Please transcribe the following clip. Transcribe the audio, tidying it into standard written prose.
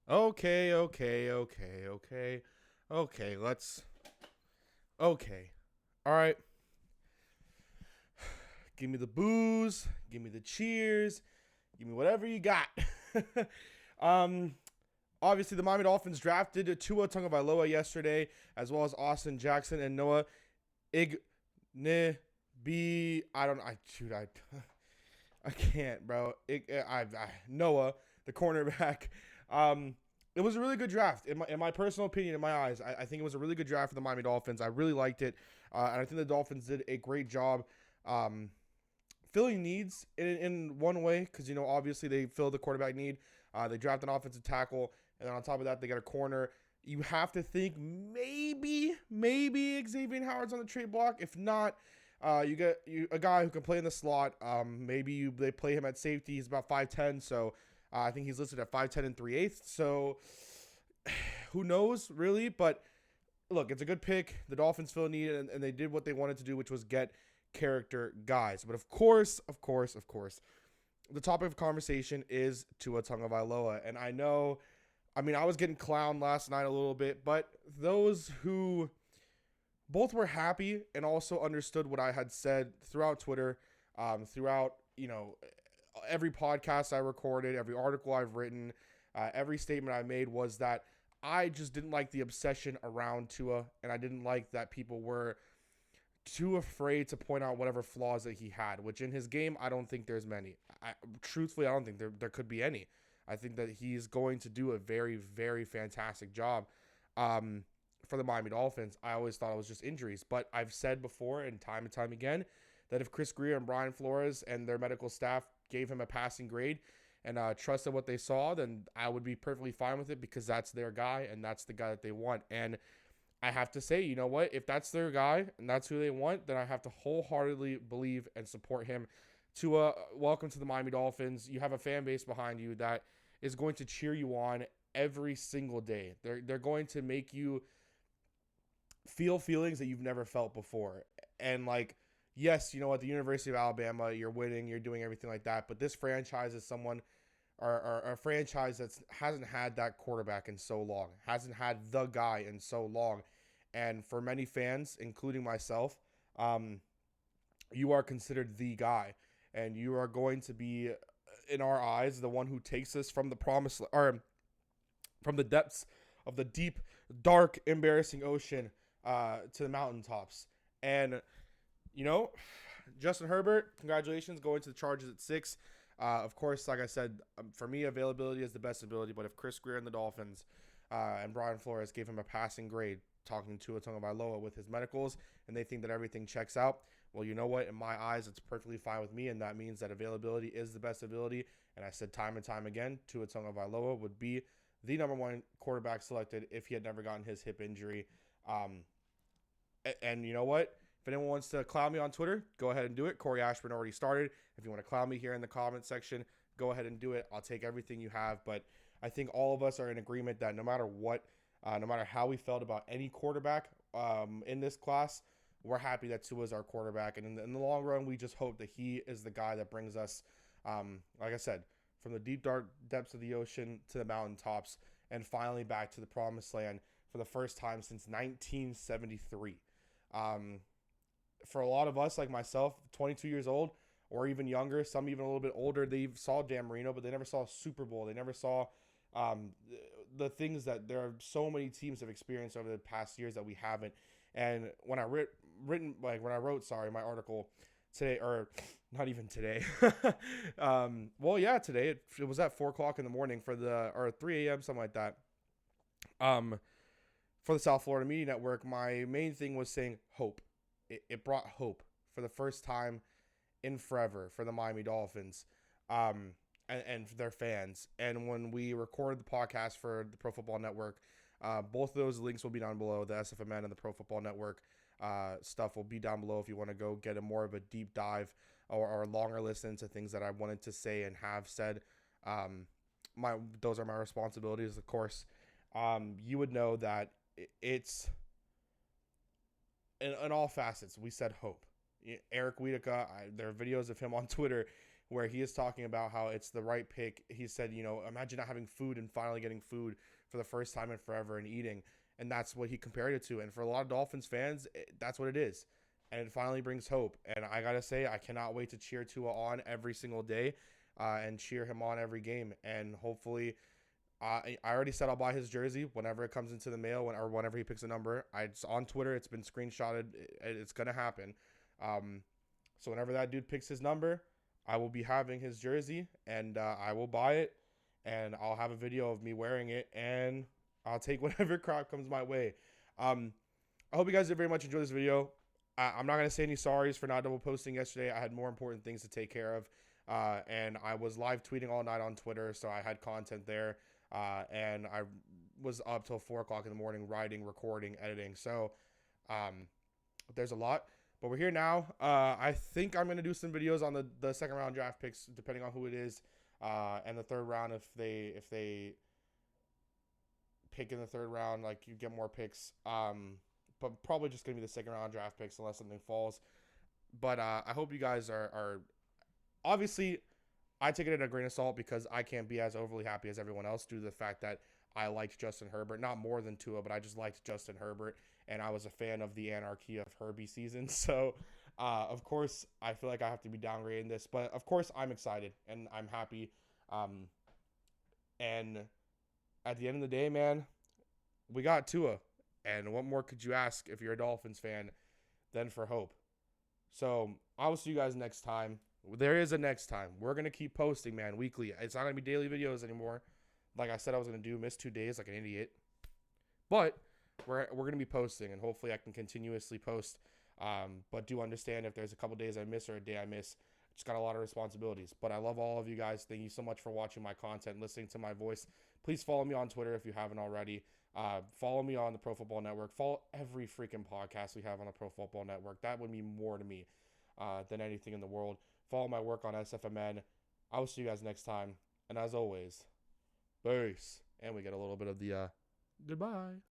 Okay, okay, okay, okay. Okay, let's. Okay. All right. Give me the booze. Give me the cheers. Give me whatever you got. um, Obviously, the Miami Dolphins drafted Tua Tagovailoa yesterday, as well as Austin Jackson and Noah Ignebi. I don't. I shoot. I can't, bro. Noah, the cornerback. Um, it was a really good draft in my personal opinion, in my eyes. I think it was a really good draft for the Miami Dolphins. I really liked it, and I think the Dolphins did a great job. Um, Filling needs in one way because obviously they fill the quarterback need. They draft an offensive tackle, and then on top of that they got a corner. You have to think maybe Xavier Howard's on the trade block. If not, you get a guy who can play in the slot. They play him at safety. He's about 5'10", so I think he's listed at 5'10" and 3/8. So who knows really? But look, it's a good pick. The Dolphins feel need, and they did what they wanted to do, which was get character guys. But of course, the topic of conversation is Tua Tagovailoa, and I know. I mean, I was getting clowned last night a little bit, but those who both were happy and also understood what I had said throughout Twitter, throughout every podcast I recorded, every article I've written, every statement I made was that I just didn't like the obsession around Tua, and I didn't like that people were too afraid to point out whatever flaws that he had, which in his game, I don't think there's many. Truthfully, I don't think there could be any. I think that he's going to do a very, very fantastic job um, for the Miami Dolphins. I always thought it was just injuries, but I've said before and time again that if Chris Greer and Brian Flores and their medical staff gave him a passing grade and trusted what they saw, then I would be perfectly fine with it because that's their guy and that's the guy that they want. And I have to say, you know what? If that's their guy and that's who they want, then I have to wholeheartedly believe and support him. To welcome to the Miami Dolphins. You have a fan base behind you that is going to cheer you on every single day. They're going to make you feel feelings that you've never felt before. And like, yes, at the University of Alabama, you're winning, you're doing everything like that. But this franchise is someone or a franchise that hasn't had that quarterback in so long, hasn't had the guy in so long. And for many fans, including myself, um, you are considered the guy. And you are going to be, in our eyes, the one who takes us from the promise or from the depths of the deep, dark, embarrassing ocean to the mountaintops. And, you know, Justin Herbert, congratulations, going to the Chargers at 6. Of course, like I said, for me, availability is the best ability. But if Chris Greer and the Dolphins and Brian Flores gave him a passing grade, talking to Tagovailoa with his medicals, and they think that everything checks out, well, you know what? In my eyes, it's perfectly fine with me, and that means that availability is the best ability. And I said time and time again, Tua Tagovailoa would be the number one quarterback selected if he had never gotten his hip injury. Um, and you know what? If anyone wants to clown me on Twitter, go ahead and do it. Corey Ashburn already started. If you want to clown me here in the comment section, go ahead and do it. I'll take everything you have. But I think all of us are in agreement that no matter what, no matter how we felt about any quarterback in this class, we're happy that Tua is our quarterback. And in the long run, we just hope that he is the guy that brings us, like I said, from the deep, dark depths of the ocean to the mountaintops and finally back to the promised land for the first time since 1973. Um, for a lot of us, like myself, 22 years old or even younger, some even a little bit older, they saw Dan Marino, but they never saw a Super Bowl. They never saw um, the things that there are so many teams have experienced over the past years that we haven't. And when I wrote my article today, or not even today, well, yeah, today it was at 4 o'clock in the morning or 3 a.m. something like that. Um, for the South Florida Media Network, my main thing was saying hope. It brought hope for the first time in forever for the Miami Dolphins and for their fans. And when we recorded the podcast for the Pro Football Network, both of those links will be down below. The SFMN and the Pro Football Network stuff will be down below if you want to go get a more of a deep dive or a longer listen to things that I wanted to say and have said. Those are my responsibilities, of course. You would know that it's in all facets. We said hope. Eric Wiedeka, there are videos of him on Twitter where he is talking about how it's the right pick. He said, imagine not having food and finally getting food for the first time in forever and eating. And that's what he compared it to. And for a lot of Dolphins fans, that's what it is. And it finally brings hope. And I got to say, I cannot wait to cheer Tua on every single day and cheer him on every game. And hopefully, I already said I'll buy his jersey whenever it comes into the mail or whenever he picks a number. It's on Twitter. It's been screenshotted. It's going to happen. So whenever that dude picks his number, I will be having his jersey, and I will buy it, and I'll have a video of me wearing it, and I'll take whatever crap comes my way. I hope you guys did very much enjoy this video. I'm not going to say any sorries for not double posting yesterday. I had more important things to take care of, and I was live tweeting all night on Twitter, so I had content there, and I was up till 4 o'clock in the morning writing, recording, editing. So there's a lot. But we're here now. I think I'm going to do some videos on the second round draft picks, depending on who it is, and the third round if they pick in the third round, like you get more picks. But probably just going to be the second round draft picks unless something falls. But I hope you guys are obviously, I take it in a grain of salt because I can't be as overly happy as everyone else due to the fact that I liked Justin Herbert, not more than Tua, but I just liked Justin Herbert. And I was a fan of the anarchy of Herbie season. So, of course, I feel like I have to be downgrading this. But, of course, I'm excited and I'm happy. And at the end of the day, man, we got Tua. And what more could you ask if you're a Dolphins fan than for hope? So, I will see you guys next time. There is a next time. We're going to keep posting, man, weekly. It's not going to be daily videos anymore. Like I said I was going to do, miss 2 days like an idiot. But we're going to be posting, and hopefully I can continuously post. But do understand if there's a couple days I miss or a day I miss. Just got a lot of responsibilities. But I love all of you guys. Thank you so much for watching my content, listening to my voice. Please follow me on Twitter if you haven't already. Follow me on the Pro Football Network. Follow every freaking podcast we have on the Pro Football Network. That would mean more to me than anything in the world. Follow my work on SFMN. I will see you guys next time. And as always, peace. And we get a little bit of the goodbye.